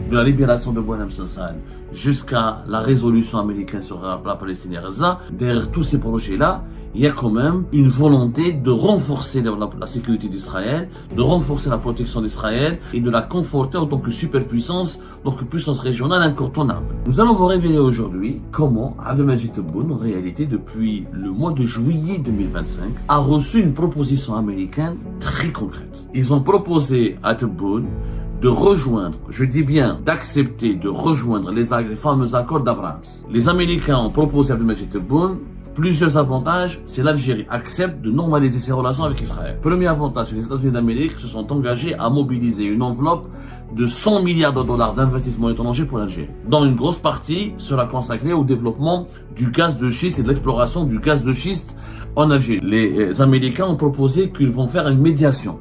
de la libération de Boualem Sansal jusqu'à la résolution américaine sur la Palestine et Gaza, derrière tous ces projets-là, il y a quand même une volonté de renforcer la sécurité d'Israël, de renforcer la protection d'Israël et de la conforter en tant que superpuissance, donc puissance régionale incontournable. Nous allons vous révéler aujourd'hui comment Abdelmajid Tebboune, en réalité depuis le mois de juillet 2025, a reçu une proposition américaine très concrète. Ils ont proposé à Tebboune de rejoindre, je dis bien d'accepter de rejoindre les fameux accords d'Abraham. Les Américains ont proposé à Abdelmajid Tebboune plusieurs avantages si l'Algérie accepte de normaliser ses relations avec Israël. Premier avantage, les États-Unis d'Amérique se sont engagés à mobiliser une enveloppe de 100 milliards de dollars d'investissement étranger pour l'Algérie, dont une grosse partie sera consacrée au développement du gaz de schiste et de l'exploration du gaz de schiste en Algérie. Les Américains ont proposé qu'ils vont faire une médiation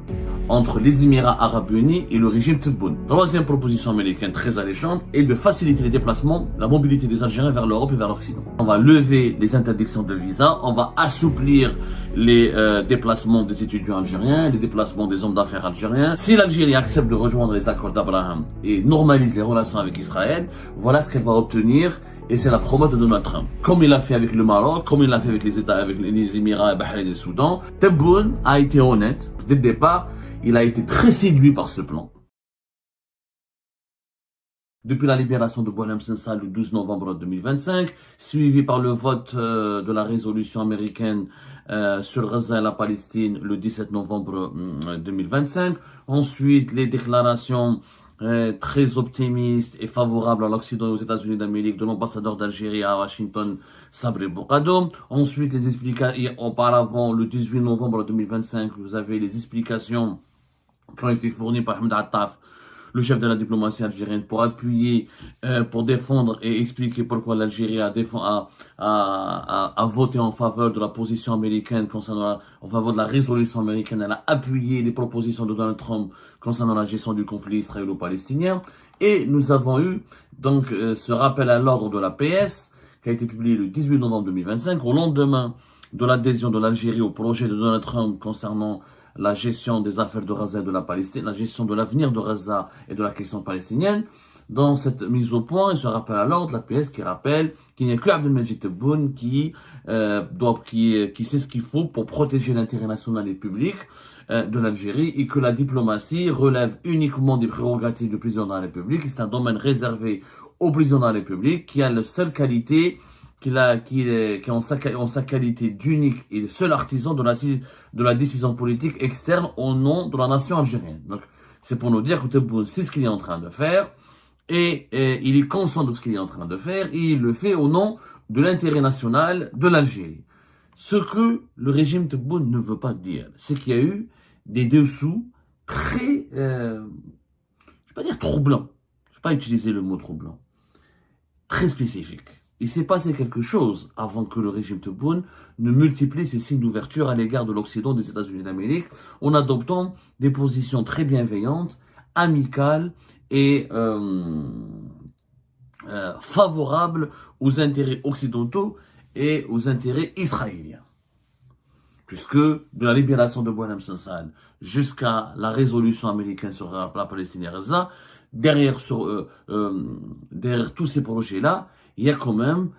entre les Émirats Arabes Unis et le régime Tebboune. Troisième proposition américaine très alléchante est de faciliter les déplacements, la mobilité des Algériens vers l'Europe et vers l'Occident. On va lever les interdictions de visa, on va assouplir les déplacements des étudiants algériens, les déplacements des hommes d'affaires algériens. Si l'Algérie accepte de rejoindre les accords d'Abraham et normalise les relations avec Israël, voilà ce qu'elle va obtenir. Et c'est la promesse de Donald Trump. Comme il l'a fait avec le Maroc, comme il l'a fait avec les États, avec les Émirats, Bahreïn et le Soudan, Tebboune a été honnête. Dès le départ, il a été très séduit par ce plan. Depuis la libération de Boualem Sansal le 12 novembre 2025, suivi par le vote de la résolution américaine sur Gaza et la Palestine le 17 novembre 2025, ensuite les déclarations très optimistes et favorables à l'Occident et aux États-Unis d'Amérique de l'ambassadeur d'Algérie à Washington, Sabri Boukado. Ensuite, les explications, auparavant, le 18 novembre 2025, vous avez les explications qui ont été fournies par Ahmed Attaf, le chef de la diplomatie algérienne, pour appuyer, pour défendre et expliquer pourquoi l'Algérie a voté en faveur de la position américaine en faveur de la résolution américaine. Elle a appuyé les propositions de Donald Trump concernant la gestion du conflit israélo-palestinien. Et nous avons eu donc ce rappel à l'ordre de la PS qui a été publié le 18 novembre 2025 au lendemain de l'adhésion de l'Algérie au projet de Donald Trump concernant la gestion des affaires de Gaza et de la Palestine, la gestion de l'avenir de Gaza et de la question palestinienne. Dans cette mise au point, il se rappelle à l'ordre, la PS qui rappelle qu'il n'y a que Abdelmajid Tebboune qui sait ce qu'il faut pour protéger l'intérêt national et public de l'Algérie et que la diplomatie relève uniquement des prérogatives du président de la République. C'est un domaine réservé au président de la République qui a la seule qualité qui est en sa qualité d'unique et le seul artisan de la décision politique externe au nom de la nation algérienne. Donc, c'est pour nous dire que Tebboune sait ce qu'il est en train de faire et il est conscient de ce qu'il est en train de faire et il le fait au nom de l'intérêt national de l'Algérie. Ce que le régime Tebboune ne veut pas dire, c'est qu'il y a eu des dessous très, je vais pas dire troublants, je vais pas utiliser le mot troublant, très spécifiques. Il s'est passé quelque chose avant que le régime Tebboune ne multiplie ses signes d'ouverture à l'égard de l'Occident des États-Unis d'Amérique en adoptant des positions très bienveillantes, amicales et favorables aux intérêts occidentaux et aux intérêts israéliens. Puisque de la libération de Boualem Sansal jusqu'à la résolution américaine sur la Palestine et Gaza, derrière tous ces projets-là, il y a quand même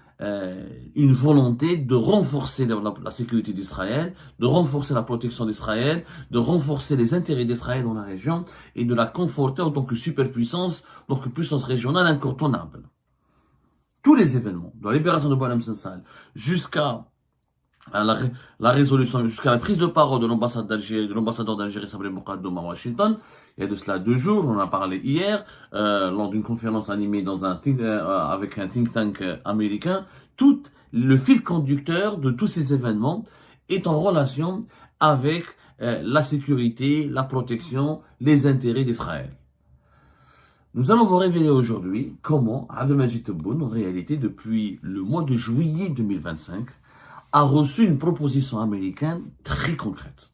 une volonté de renforcer la sécurité d'Israël, de renforcer la protection d'Israël, de renforcer les intérêts d'Israël dans la région et de la conforter en tant que superpuissance, donc puissance régionale incontournable. Tous les événements, de la libération de Boualem Sansal jusqu'à la résolution, jusqu'à la prise de parole de l'ambassadeur d'Algérie, Sabri Boukado à Washington, il y a de cela 2 jours, on en a parlé hier, lors d'une conférence animée avec un think tank américain. Tout le fil conducteur de tous ces événements est en relation avec la sécurité, la protection, les intérêts d'Israël. Nous allons vous révéler aujourd'hui comment Abdelmajid Tebboune, en réalité depuis le mois de juillet 2025, a reçu une proposition américaine très concrète.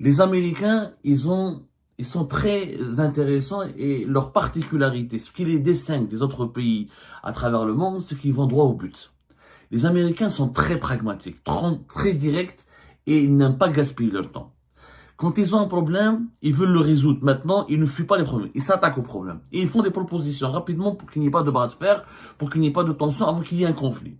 Les Américains, ils sont très intéressants et leur particularité, ce qui les distingue des autres pays à travers le monde, c'est qu'ils vont droit au but. Les Américains sont très pragmatiques, très directs et ils n'aiment pas gaspiller leur temps. Quand ils ont un problème, ils veulent le résoudre. Maintenant, ils ne fuient pas les problèmes. Ils s'attaquent aux problèmes. Et ils font des propositions rapidement pour qu'il n'y ait pas de bras de fer, pour qu'il n'y ait pas de tension avant qu'il y ait un conflit.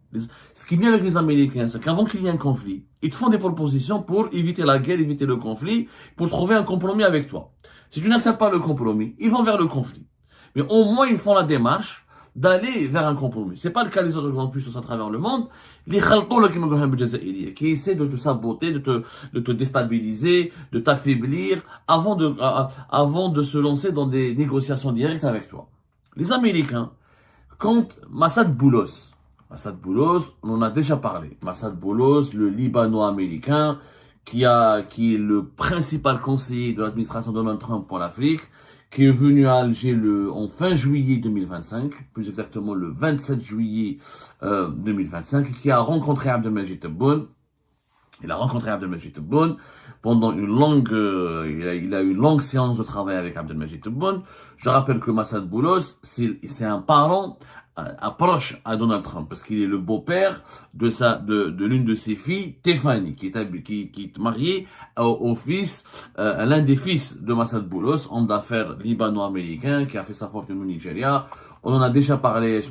Ce qui est bien avec les Américains, c'est qu'avant qu'il y ait un conflit, ils te font des propositions pour éviter la guerre, éviter le conflit, pour trouver un compromis avec toi. Si tu n'acceptes pas le compromis, ils vont vers le conflit. Mais au moins, ils font la démarche d'aller vers un compromis. C'est pas le cas des autres grandes puissances à travers le monde. Les khaltoula qui essaient de te saboter, de te déstabiliser, de t'affaiblir avant de se lancer dans des négociations directes avec toi. Les Américains, quand Massad Boulos, on en a déjà parlé. Massad Boulos, le Libano-américain, qui est le principal conseiller de l'administration de Donald Trump pour l'Afrique, qui est venu à Alger en fin juillet 2025, plus exactement le 27 juillet 2025, qui a rencontré Abdelmajid Tebboune. Il a rencontré Abdelmajid Tebboune pendant une longue, il a eu une longue séance de travail avec Abdelmajid Tebboune. Je rappelle que Massad Boulos, c'est un parent approche à Donald Trump parce qu'il est le beau-père de l'une de ses filles, Tiffany, qui est mariée au fils, l'un des fils de Massad Boulos, homme d'affaires libano-américain qui a fait sa fortune au Nigeria. On en a déjà parlé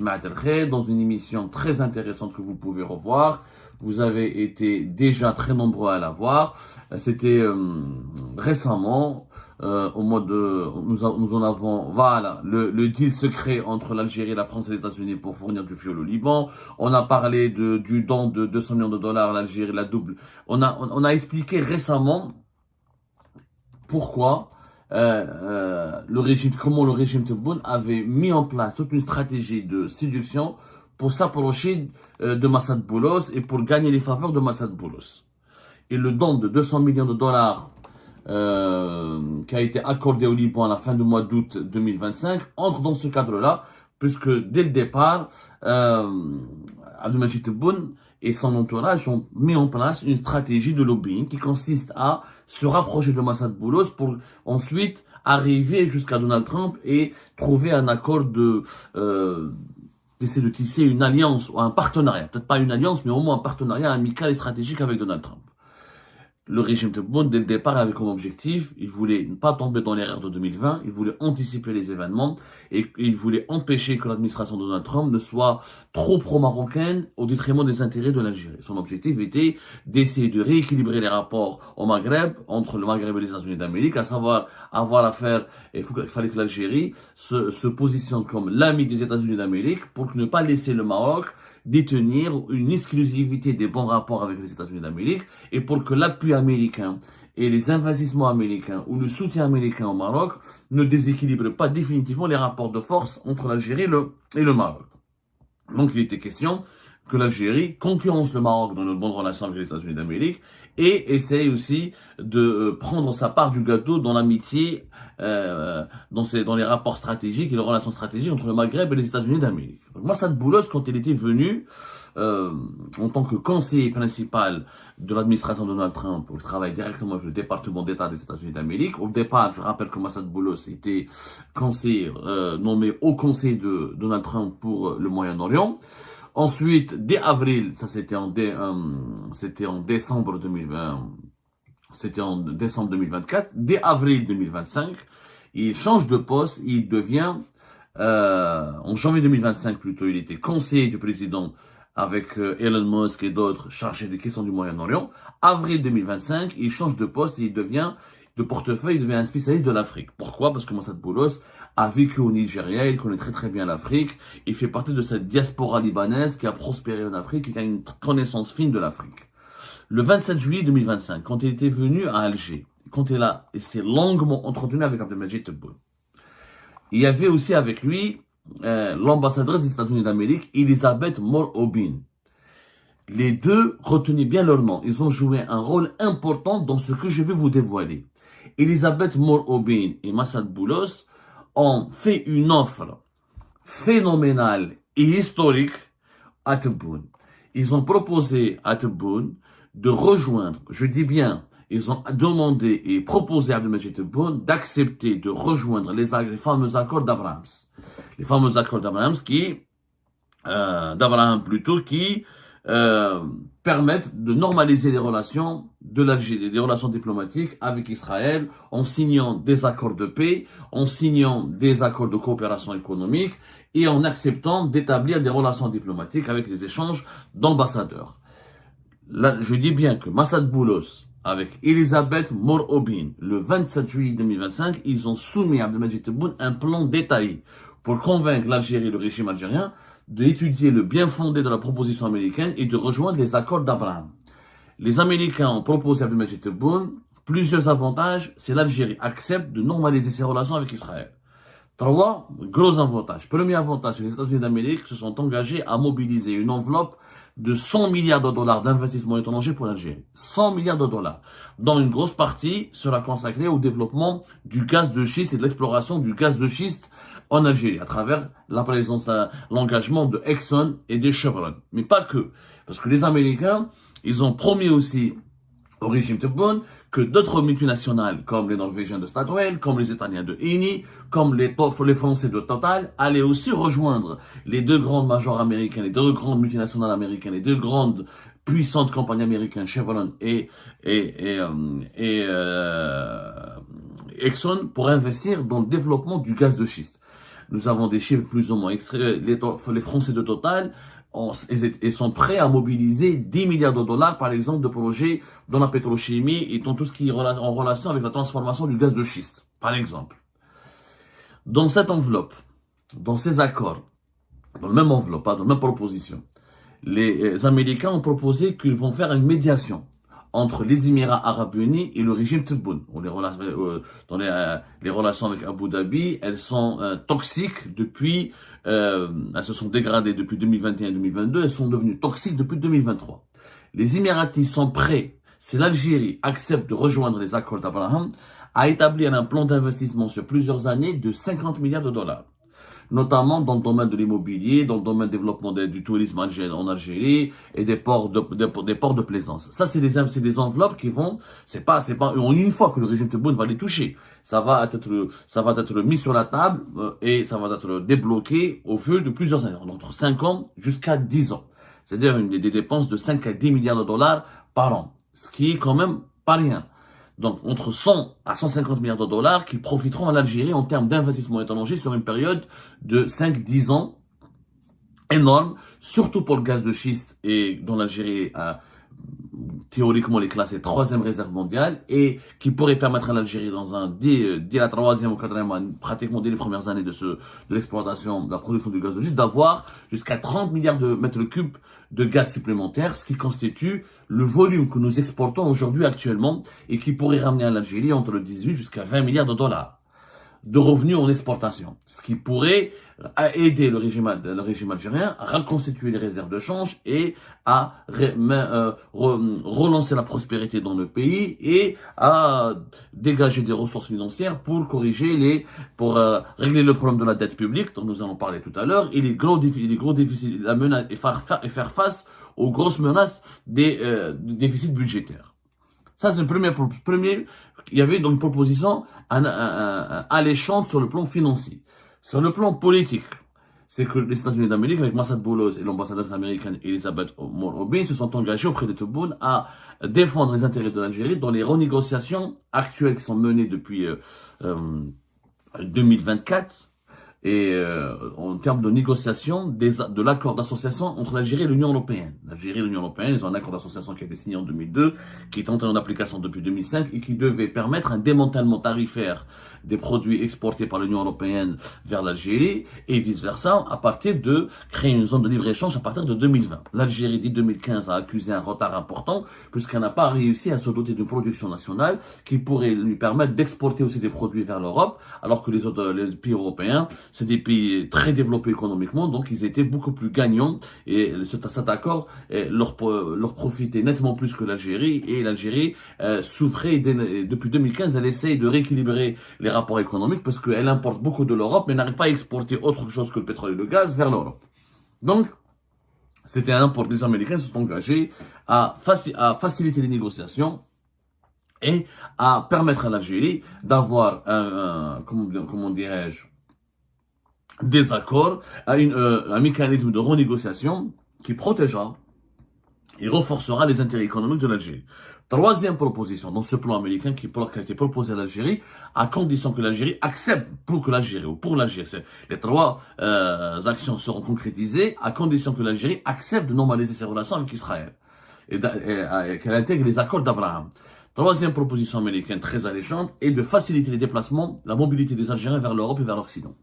dans une émission très intéressante que vous pouvez revoir. Vous avez été déjà très nombreux à la voir. C'était récemment. Au mois de, nous en avons, voilà, le deal secret entre l'Algérie, la France et les États-Unis pour fournir du fioul au Liban. On a parlé du don de 200 millions de dollars à l'Algérie, la double. On a expliqué récemment pourquoi comment le régime Tebboune avait mis en place toute une stratégie de séduction pour s'approcher de Massad Boulos et pour gagner les faveurs de Massad Boulos. Et le don de 200 millions de dollars qui a été accordé au Liban à la fin du mois d'août 2025 entre dans ce cadre-là, puisque dès le départ, Abdelmajid Tebboune et son entourage ont mis en place une stratégie de lobbying qui consiste à se rapprocher de Massad Boulos pour ensuite arriver jusqu'à Donald Trump et trouver un accord d'essayer de tisser une alliance ou un partenariat, peut-être pas une alliance, mais au moins un partenariat amical et stratégique avec Donald Trump. Le régime Tebboune, dès le départ, avait comme objectif, il voulait ne pas tomber dans l'erreur de 2020, il voulait anticiper les événements et il voulait empêcher que l'administration de Donald Trump ne soit trop pro-marocaine au détriment des intérêts de l'Algérie. Son objectif était d'essayer de rééquilibrer les rapports au Maghreb, entre le Maghreb et les États-Unis d'Amérique, à savoir avoir affaire, il fallait que l'Algérie se positionne comme l'ami des États-Unis d'Amérique pour ne pas laisser le Maroc détenir une exclusivité des bons rapports avec les États-Unis d'Amérique et pour que l'appui américain et les investissements américains ou le soutien américain au Maroc ne déséquilibrent pas définitivement les rapports de force entre l'Algérie et le Maroc. Donc il était question que l'Algérie concurrence le Maroc dans une bonne relation avec les États-Unis d'Amérique et essaye aussi de prendre sa part du gâteau dans l'amitié, dans les rapports stratégiques et les relations stratégiques entre le Maghreb et les États-Unis d'Amérique. Donc Massad Boulos, quand il était venu en tant que conseiller principal de l'administration de Donald Trump, il travaille directement avec le département d'État des États-Unis d'Amérique. Au départ, je rappelle que Massad Boulos était conseiller nommé au conseil de Donald Trump pour le Moyen-Orient. Ensuite, dès avril, ça c'était en décembre 2020, c'était en décembre 2024, dès avril 2025, il change de poste, il devient, en janvier 2025 plutôt, il était conseiller du président avec Elon Musk et d'autres chargés des questions du Moyen-Orient. Avril 2025, il change de poste et il devient un spécialiste de l'Afrique. Pourquoi? Parce que Massad Boulos a vécu au Nigeria, il connaît très très bien l'Afrique, il fait partie de cette diaspora libanaise qui a prospéré en Afrique et qui a une connaissance fine de l'Afrique. Le 27 juillet 2025, quand il était venu à Alger, quand il s'est longuement entretenu avec Abdelmajid Tebboune, il y avait aussi avec lui l'ambassadrice des États-Unis d'Amérique, Elisabeth Moore-Aubin. Les deux, retenez bien leur nom, ils ont joué un rôle important dans ce que je vais vous dévoiler. Elisabeth Moore-Aubin et Massad Boulos ont fait une offre phénoménale et historique à Tebboune. Ils ont proposé à Tebboune de rejoindre, je dis bien, ils ont demandé et proposé à Abdelmajid Tebboune d'accepter de rejoindre les fameux accords d'Abraham. Les fameux accords d'Abraham qui euh, permettent de normaliser les relations de l'Algérie, des relations diplomatiques avec Israël, en signant des accords de paix, en signant des accords de coopération économique et en acceptant d'établir des relations diplomatiques avec des échanges d'ambassadeurs. Là, je dis bien que Massad Boulos, avec Elisabeth Mor-Obin, le 27 juillet 2025, ils ont soumis à Abdelmadjid Tebboune un plan détaillé pour convaincre l'Algérie, le régime algérien, d'étudier le bien fondé de la proposition américaine et de rejoindre les accords d'Abraham. Les Américains ont proposé à Abdelmadjid Tebboune plusieurs avantages si l'Algérie accepte de normaliser ses relations avec Israël. Trois gros avantages. Premier avantage, les États-Unis d'Amérique se sont engagés à mobiliser une enveloppe de 100 milliards de dollars d'investissement étranger pour l'Algérie. 100 milliards de dollars, dont une grosse partie sera consacrée au développement du gaz de schiste et de l'exploration du gaz de schiste en Algérie, à travers la présence, l'engagement de Exxon et de Chevron. Mais pas que, parce que les Américains, ils ont promis aussi au régime Tebboune que d'autres multinationales, comme les Norvégiens de Statoil, comme les Italiens de Eni, comme les Français de Total, allaient aussi rejoindre les deux grandes majors américaines, les deux grandes multinationales américaines, les deux grandes puissantes compagnies américaines, Chevron et Exxon, pour investir dans le développement du gaz de schiste. Nous avons des chiffres plus ou moins extraits. Les Français de Total et sont prêts à mobiliser 10 milliards de dollars, par exemple, de projets dans la pétrochimie et dans tout ce qui est en relation avec la transformation du gaz de schiste, par exemple. Dans cette enveloppe, dans ces accords, dans la même enveloppe, dans la même proposition, les Américains ont proposé qu'ils vont faire une médiation entre les Émirats Arabes Unis et le régime Tebboune. Les relations avec Abu Dhabi, elles sont toxiques depuis, elles se sont dégradées depuis 2021 et 2022, elles sont devenues toxiques depuis 2023. Les Émiratis sont prêts, si l'Algérie accepte de rejoindre les accords d'Abraham, à établir un plan d'investissement sur plusieurs années de 50 milliards de dollars. Notamment dans le domaine de l'immobilier, dans le domaine du développement du tourisme en Algérie et des ports de plaisance. Ça, c'est des enveloppes qui vont, c'est pas en une fois que le régime Tebboune va les toucher. Ça va être mis sur la table et ça va être débloqué au fil de plusieurs années, entre 5 ans jusqu'à 10 ans. C'est-à-dire des dépenses de 5 à 10 milliards de dollars par an. Ce qui est quand même pas rien. Donc, entre 100 à 150 milliards de dollars qui profiteront à l'Algérie en termes d'investissement étranger sur une période de 5-10 ans énorme, surtout pour le gaz de schiste et dont l'Algérie a théoriquement les classé 3e réserve mondiale et qui pourrait permettre à l'Algérie dès la 3e ou 4e année, pratiquement dès les premières années de l'exploitation, de la production du gaz de schiste, d'avoir jusqu'à 30 milliards de mètres cubes de gaz supplémentaire, ce qui constitue le volume que nous exportons aujourd'hui actuellement et qui pourrait ramener à l'Algérie entre 18 jusqu'à 20 milliards de dollars de revenus en exportation, ce qui pourrait aider le régime algérien à reconstituer les réserves de change et à relancer la prospérité dans le pays et à dégager des ressources financières pour pour régler le problème de la dette publique dont nous allons parler tout à l'heure et les gros déficits, la menace et faire face aux grosses menaces des déficits budgétaires. Ça, c'est le premier. Il y avait donc une proposition alléchante sur le plan financier. Sur le plan politique, c'est que les États-Unis d'Amérique, avec Massad Boulos et l'ambassadeur américaine Elisabeth Mor-Obin, se sont engagés auprès de Tebboune à défendre les intérêts de l'Algérie dans les renégociations actuelles qui sont menées depuis 2024. Et en termes de négociation de l'accord d'association entre l'Algérie et l'Union européenne. L'Algérie et l'Union européenne, ils ont un accord d'association qui a été signé en 2002, qui est entré en application depuis 2005 et qui devait permettre un démantèlement tarifaire des produits exportés par l'Union européenne vers l'Algérie et vice-versa à partir de créer une zone de libre-échange à partir de 2020. L'Algérie, dès 2015, a accusé un retard important puisqu'elle n'a pas réussi à se doter d'une production nationale qui pourrait lui permettre d'exporter aussi des produits vers l'Europe, alors que les pays européens, c'est des pays très développés économiquement, donc ils étaient beaucoup plus gagnants et cet accord leur profitait nettement plus que l'Algérie et l'Algérie souffrait depuis 2015, elle essaye de rééquilibrer les rapports économiques parce qu'elle importe beaucoup de l'Europe mais n'arrive pas à exporter autre chose que le pétrole et le gaz vers l'Europe. Donc, c'était un import. Les Américains se sont engagés à faciliter les négociations et à permettre à l'Algérie d'avoir comment dirais-je, des accords, un mécanisme de renégociation qui protégera Il renforcera les intérêts économiques de l'Algérie. Troisième proposition dans ce plan américain qui a été proposé à l'Algérie, à condition que l'Algérie accepte pour l'Algérie. Les trois actions seront concrétisées à condition que l'Algérie accepte de normaliser ses relations avec Israël et qu'elle intègre les accords d'Abraham. Troisième proposition américaine très alléchante est de faciliter les déplacements, la mobilité des Algériens vers l'Europe et vers l'Occident.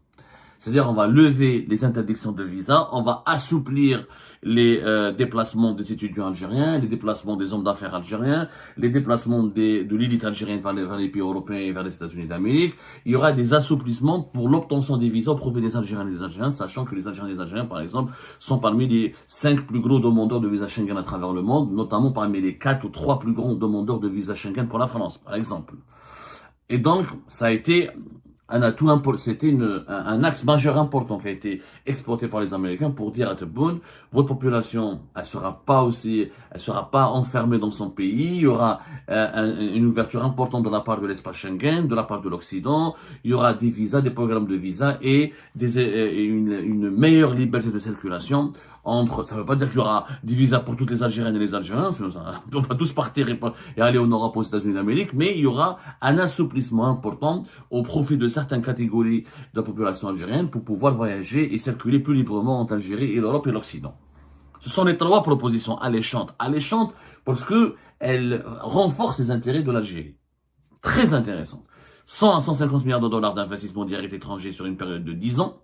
C'est-à-dire, on va lever les interdictions de visa, on va assouplir les déplacements des étudiants algériens, les déplacements des hommes d'affaires algériens, les déplacements de l'élite algérienne vers les pays européens et vers les États-Unis d'Amérique. Il y aura des assouplissements pour l'obtention des visas au profit des Algériens et des Algériens, sachant que les Algériens et les Algériens, par exemple, sont parmi les 5 plus gros demandeurs de visa Schengen à travers le monde, notamment parmi les 4 ou 3 plus grands demandeurs de visa Schengen pour la France, par exemple. Et donc, ça a été un atout, c'était un axe majeur important qui a été exporté par les Américains pour dire à Tebboune, votre population, elle sera pas enfermée dans son pays, il y aura une ouverture importante de la part de l'espace Schengen, de la part de l'Occident, il y aura des visas, des programmes de visas et une meilleure liberté de circulation ça veut pas dire qu'il y aura des visas pour toutes les Algériennes et les Algériens, on va tous partir et aller en Europe, aux États-Unis d'Amérique, mais il y aura un assouplissement important au profit de certaines catégories de la population algérienne pour pouvoir voyager et circuler plus librement entre l'Algérie et l'Europe et l'Occident. Ce sont les trois propositions alléchantes parce que elles renforcent les intérêts de l'Algérie. Très intéressantes. 100 à 150 milliards de dollars d'investissement direct étranger sur une période de 10 ans.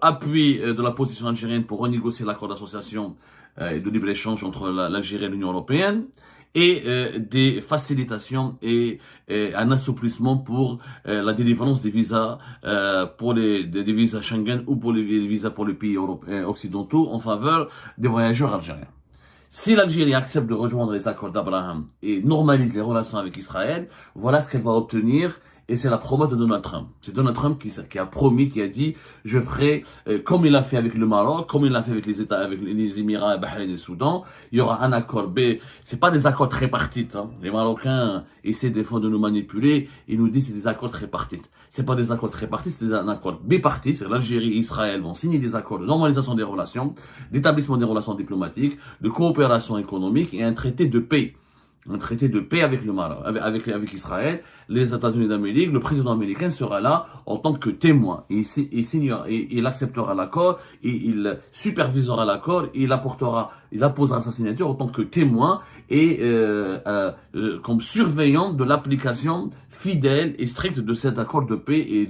Appui de la position algérienne pour renégocier l'accord d'association et de libre-échange entre l'Algérie et l'Union européenne, et des facilitations et un assouplissement pour la délivrance des visas pour des visas Schengen ou pour les visas pour les pays européens occidentaux en faveur des voyageurs algériens. Si l'Algérie accepte de rejoindre les accords d'Abraham et normalise les relations avec Israël, voilà ce qu'elle va obtenir. Et c'est la promesse de Donald Trump. C'est Donald Trump qui a promis, qui a dit, je ferai comme il a fait avec le Maroc, comme il a fait avec les États, avec les Émirats, Bahreïn et le Soudan. Il y aura un accord B. C'est pas des accords tripartites. Hein. Les Marocains essaient des fois de nous manipuler. Ils nous disent que c'est des accords tripartites. C'est pas des accords tripartites, c'est un accord bipartite. C'est l'Algérie et Israël vont signer des accords de normalisation des relations, d'établissement des relations diplomatiques, de coopération économique et un traité de paix. Un traité de paix avec le Maroc, avec Israël, les États-Unis d'Amérique, le président américain sera là en tant que témoin. Il acceptera l'accord, et il supervisera l'accord, il apposera sa signature en tant que témoin et comme surveillant de l'application fidèle et stricte de cet accord de paix et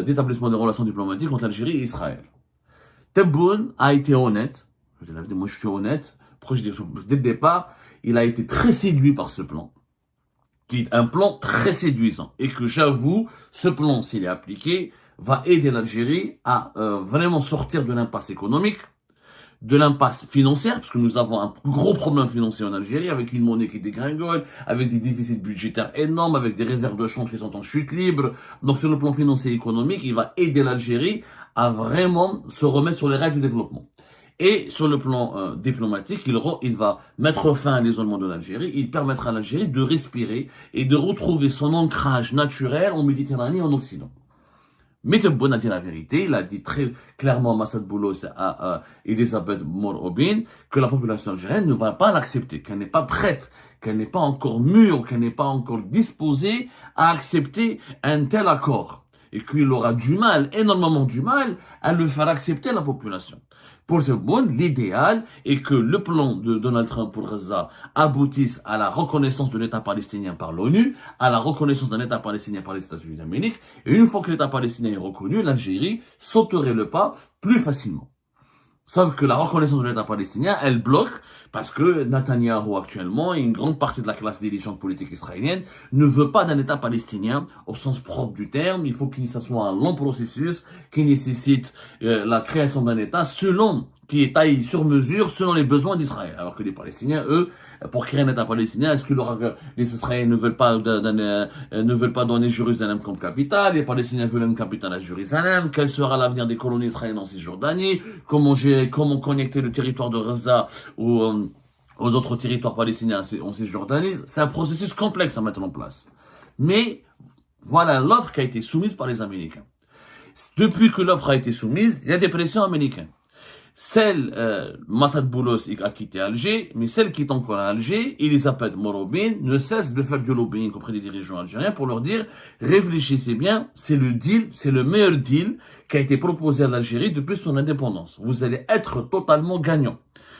d'établissement des relations diplomatiques entre l'Algérie et Israël. Tebboune a été honnête. Moi, je suis honnête. Dès le départ, il a été très séduit par ce plan, qui est un plan très séduisant. Et que j'avoue, ce plan, s'il est appliqué, va aider l'Algérie à vraiment sortir de l'impasse économique, de l'impasse financière, parce que nous avons un gros problème financier en Algérie, avec une monnaie qui dégringole, avec des déficits budgétaires énormes, avec des réserves de change qui sont en chute libre. Donc sur le plan financier et économique, il va aider l'Algérie à vraiment se remettre sur les rails du développement. Et sur le plan diplomatique, il va mettre fin à l'isolement de l'Algérie. Il permettra à l'Algérie de respirer et de retrouver son ancrage naturel en Méditerranée et en Occident. Mais Tebboune a dit la vérité. Il a dit très clairement à Massad Boulos à Elisabeth Mor-Obin que la population algérienne ne va pas l'accepter, qu'elle n'est pas prête, qu'elle n'est pas encore mûre, qu'elle n'est pas encore disposée à accepter un tel accord. Et qu'il aura énormément du mal, à le faire accepter à la population. Pour Tebboune, l'idéal est que le plan de Donald Trump pour Gaza aboutisse à la reconnaissance de l'État palestinien par l'ONU, à la reconnaissance d'un État palestinien par les États-Unis d'Amérique, et une fois que l'État palestinien est reconnu, l'Algérie sauterait le pas plus facilement. Sauf que la reconnaissance de l'État palestinien, elle bloque parce que Netanyahou actuellement et une grande partie de la classe dirigeante politique israélienne ne veut pas d'un État palestinien au sens propre du terme. Il faut qu'il soit un long processus qui nécessite la création d'un État qui est taillé sur mesure selon les besoins d'Israël. Alors que les Palestiniens, eux, pour créer un État palestinien, est-ce que les Israéliens ne veulent pas donner Jérusalem comme capitale? Les Palestiniens veulent une capitale à Jérusalem. Quel sera l'avenir des colonies israéliennes en Cisjordanie? Comment connecter le territoire de Gaza aux autres territoires palestiniens en Cisjordanie? C'est un processus complexe à mettre en place. Mais voilà l'offre qui a été soumise par les Américains. Depuis que l'offre a été soumise, il y a des pressions américaines. Celle, Massad Boulos a quitté Alger, mais celle qui est encore à Alger, Elisabeth Morobin, ne cesse de faire du lobbying auprès des dirigeants algériens pour leur dire, réfléchissez bien, c'est le deal, c'est le meilleur deal qui a été proposé à l'Algérie depuis son indépendance. Vous allez être totalement gagnant.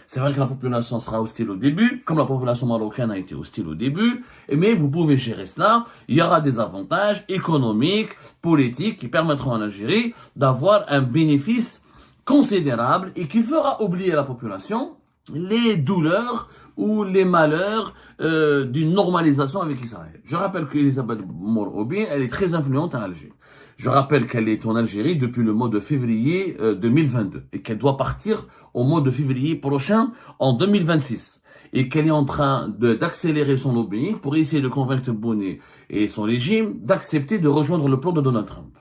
C'est vrai que la population sera hostile au début, comme la population marocaine a été hostile au début, mais vous pouvez gérer cela. Il y aura des avantages économiques, politiques qui permettront à l'Algérie d'avoir un bénéfice considérable et qui fera oublier à la population les douleurs ou les malheurs d'une normalisation avec Israël. Je rappelle qu'Elisabeth Morobin, elle est très influente à Alger. Je rappelle qu'elle est en Algérie depuis le mois de février 2022 et qu'elle doit partir au mois de février prochain en 2026 et qu'elle est en train d'accélérer son lobbying pour essayer de convaincre Tebboune et son régime d'accepter de rejoindre le plan de Donald Trump.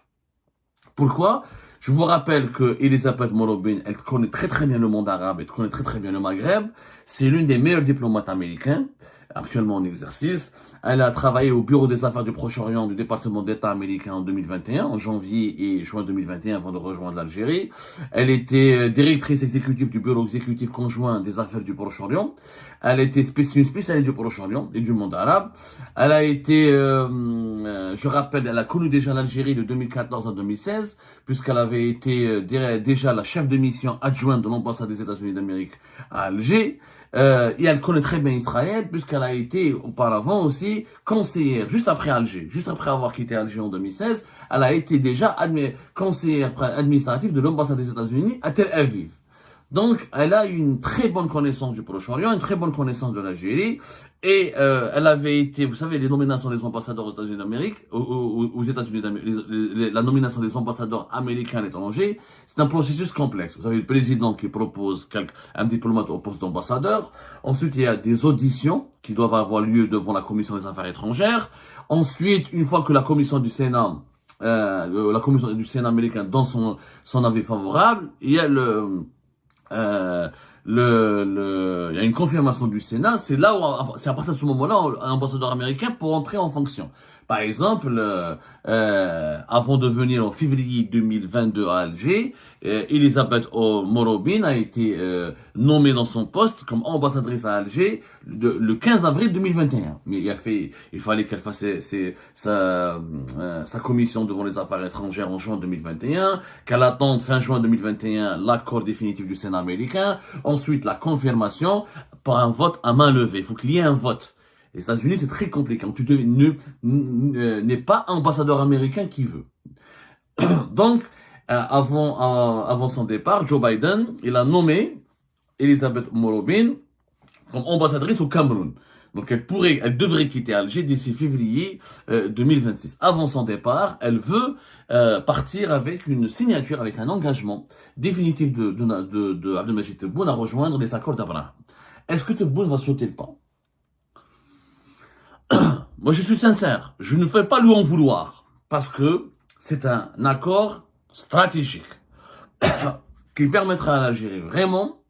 Pourquoi ? Je vous rappelle que Elisabeth Morobin, elle connaît très très bien le monde arabe, elle connaît très très bien le Maghreb. C'est l'une des meilleures diplomates américains, actuellement en exercice. Elle a travaillé au Bureau des Affaires du Proche-Orient du département d'État américain en 2021, en janvier et juin 2021 avant de rejoindre l'Algérie. Elle était directrice exécutive du Bureau exécutif conjoint des Affaires du Proche-Orient. Elle était une spécialiste du Proche-Orient et du monde arabe. Elle a été, je rappelle, elle a connu déjà l'Algérie de 2014 à 2016, puisqu'elle avait été déjà la chef de mission adjointe de l'ambassade des États-Unis d'Amérique à Alger. Et elle connaît très bien Israël, puisqu'elle a été auparavant aussi conseillère, juste après Alger, juste après avoir quitté Alger en 2016, elle a été déjà conseillère administrative de l'ambassade des États-Unis à Tel Aviv. Donc, elle a une très bonne connaissance du Proche-Orient, une très bonne connaissance de l'Algérie, et elle avait été, vous savez, les nominations des ambassadeurs aux États-Unis d'Amérique, aux États-Unis d'Amérique, la nomination des ambassadeurs américains à l'étranger, c'est un processus complexe. Vous avez le président qui propose un diplomate au poste d'ambassadeur. Ensuite, il y a des auditions qui doivent avoir lieu devant la Commission des Affaires étrangères. Ensuite, une fois que la Commission du Sénat américain donne son avis favorable, il y a il y a une confirmation du Sénat, c'est à partir de ce moment-là, un ambassadeur américain peut entrer en fonction. Par exemple, avant de venir en février 2022 à Alger, Elisabeth Morobin a été nommée dans son poste comme ambassadrice à Alger le 15 avril 2021. Mais il fallait qu'elle fasse sa commission devant les affaires étrangères en juin 2021, qu'elle attende fin juin 2021 l'accord définitif du Sénat américain, ensuite la confirmation par un vote à main levée. Il faut qu'il y ait un vote. Les États-Unis, c'est très compliqué. Tu n'es pas ambassadeur américain qui veut. Donc, avant son départ, Joe Biden, il a nommé Elisabeth Morobin comme ambassadrice au Cameroun. Donc, elle devrait quitter Alger d'ici février 2026. Avant son départ, elle veut partir avec une signature, avec un engagement définitif de Abdelmajid Tebboune à rejoindre les accords d'Abraham. Est-ce que Tebboune va sauter le pas? Moi, je suis sincère, je ne fais pas lui en vouloir, parce que c'est un accord stratégique qui permettra à l'Algérie vraiment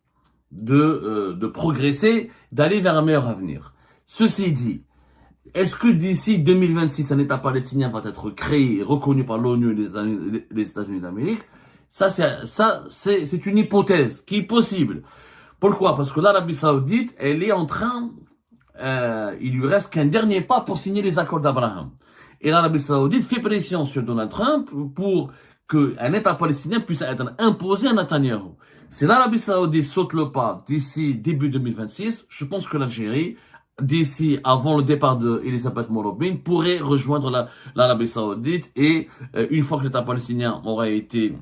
de progresser, d'aller vers un meilleur avenir. Ceci dit, est-ce que d'ici 2026, un État palestinien va être créé et reconnu par l'ONU et les États-Unis d'Amérique? Ça, c'est une hypothèse qui est possible. Pourquoi? Parce que l'Arabie Saoudite, elle est en train... il lui reste qu'un dernier pas pour signer les accords d'Abraham. Et l'Arabie Saoudite fait pression sur Donald Trump pour qu'un État palestinien puisse être imposé à Netanyahou. Si l'Arabie Saoudite saute le pas d'ici début 2026, je pense que l'Algérie, d'ici avant le départ de Elisabeth Morobin, pourrait rejoindre l'Arabie Saoudite et une fois que l'État palestinien aura été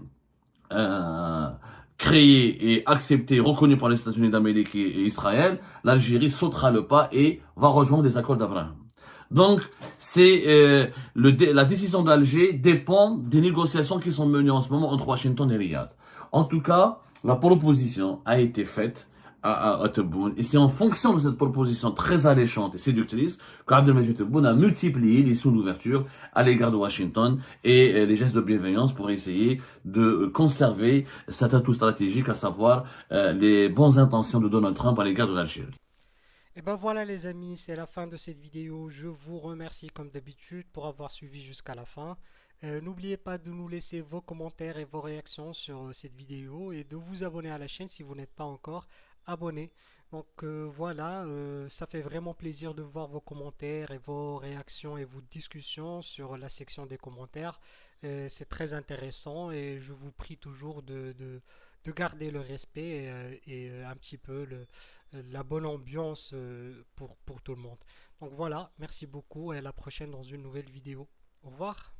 créé et accepté, reconnu par les États-Unis d'Amérique et Israël, l'Algérie sautera le pas et va rejoindre les accords d'Abraham. Donc, la décision d'Alger dépend des négociations qui sont menées en ce moment entre Washington et Riyad. En tout cas, la proposition a été faite à Tebboune. Et c'est en fonction de cette proposition très alléchante et séductrice qu'Abdelmajid Tebboune a multiplié les signes d'ouverture à l'égard de Washington et les gestes de bienveillance pour essayer de conserver cet atout stratégique, à savoir les bonnes intentions de Donald Trump à l'égard de l'Algérie. Et ben voilà les amis, c'est la fin de cette vidéo. Je vous remercie comme d'habitude pour avoir suivi jusqu'à la fin. N'oubliez pas de nous laisser vos commentaires et vos réactions sur cette vidéo et de vous abonner à la chaîne si vous n'êtes pas encore abonné. Donc voilà, ça fait vraiment plaisir de voir vos commentaires et vos réactions et vos discussions sur la section des commentaires. C'est très intéressant et je vous prie toujours de garder le respect et un petit peu la bonne ambiance pour tout le monde. Donc voilà, merci beaucoup et à la prochaine dans une nouvelle vidéo. Au revoir.